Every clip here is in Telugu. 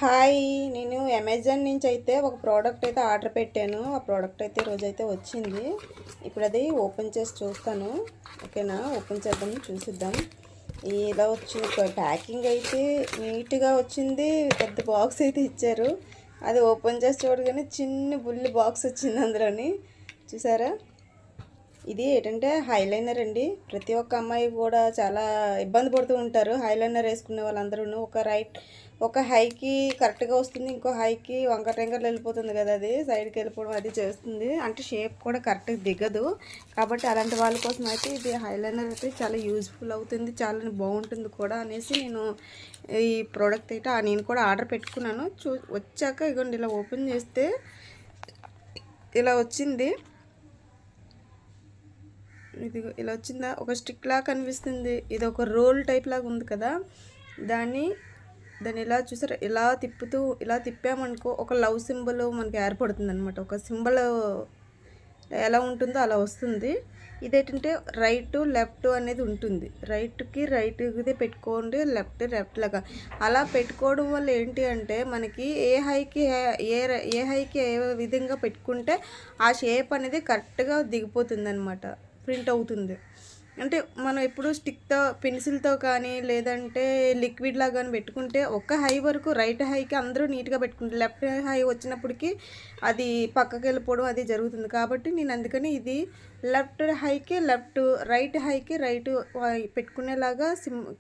హాయ్, నేను అమెజాన్ నుంచి అయితే ఒక ప్రోడక్ట్ అయితే ఆర్డర్ పెట్టాను. ఆ ప్రోడక్ట్ అయితే రోజైతే వచ్చింది. ఇప్పుడు అది ఓపెన్ చేసి చూస్తాను. ఓకేనా, ఓపెన్ చేద్దాం, చూసిద్దాం. ఇలా వచ్చింది ప్యాకింగ్ అయితే నీట్గా వచ్చింది. పెద్ద బాక్స్ అయితే ఇచ్చారు. అది ఓపెన్ చేసి చూడగానే చిన్న బుల్లి బాక్స్ వచ్చింది అందులోని. చూసారా, ఇది ఏంటంటే హైలైనర్ అండి. ప్రతి ఒక్క అమ్మాయి కూడా చాలా ఇబ్బంది పడుతూ ఉంటారు హైలైనర్ వేసుకునే వాళ్ళందరూ. ఒక హైకి కరెక్ట్గా వస్తుంది, ఇంకో హైకి వంకర టెంకర్లు వెళ్ళిపోతుంది కదా, అది సైడ్కి వెళ్ళిపోవడం అది చేస్తుంది. అంటే షేప్ కూడా కరెక్ట్గా దిగదు. కాబట్టి అలాంటి వాళ్ళ కోసం అయితే ఇది హైలైనర్ అయితే చాలా యూజ్ఫుల్ అవుతుంది, చాలా బాగుంటుంది కూడా అనేసి నేను ఈ ప్రోడక్ట్ అయితే నేను కూడా ఆర్డర్ పెట్టుకున్నాను. వచ్చాక ఇగోండి ఇలా ఓపెన్ చేస్తే ఇలా వచ్చింది. ఇది ఇలా వచ్చిందా, ఒక స్టిక్ లాగా కనిపిస్తుంది. ఇది ఒక రోల్ టైప్ లాగా ఉంది కదా, దాన్ని ఇలా చూసారు, ఇలా తిప్పామనుకో ఒక లవ్ సింబల్ మనకి ఏర్పడుతుంది అనమాట. ఒక సింబల్ ఎలా ఉంటుందో అలా వస్తుంది. ఇదేంటంటే రైట్ లెఫ్ట్ అనేది ఉంటుంది. రైట్కి పెట్టుకోండి, లెఫ్ట్ లాగా అలా పెట్టుకోవడం వల్ల ఏంటి అంటే మనకి ఏ హైకి ఏ విధంగా పెట్టుకుంటే ఆ షేప్ అనేది కరెక్ట్గా దిగిపోతుంది అనమాట, ప్రింట్ అవుతుంది. అంటే మనం ఎప్పుడు స్టిక్తో పెన్సిల్తో కానీ లేదంటే లిక్విడ్ లాగా కానీ పెట్టుకుంటే ఒక హై వరకు రైట్ హైకి అందరూ నీట్గా పెట్టుకుంటారు. లెఫ్ట్ హై వచ్చినప్పటికీ అది పక్కకి వెళ్ళిపోవడం అది జరుగుతుంది. కాబట్టి నేను అందుకని ఇది రైట్ హైకి పెట్టుకునేలాగా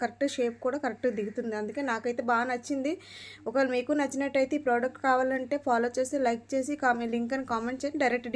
కరెక్ట్ షేప్ కూడా కరెక్ట్గా దిగుతుంది. అందుకే నాకైతే బాగా నచ్చింది. ఒకవేళ మీకు నచ్చినట్టయితే ఈ ప్రోడక్ట్ కావాలంటే ఫాలో చేసి లైక్ చేసి లింక్ అని కామెంట్ చేసి డైరెక్ట్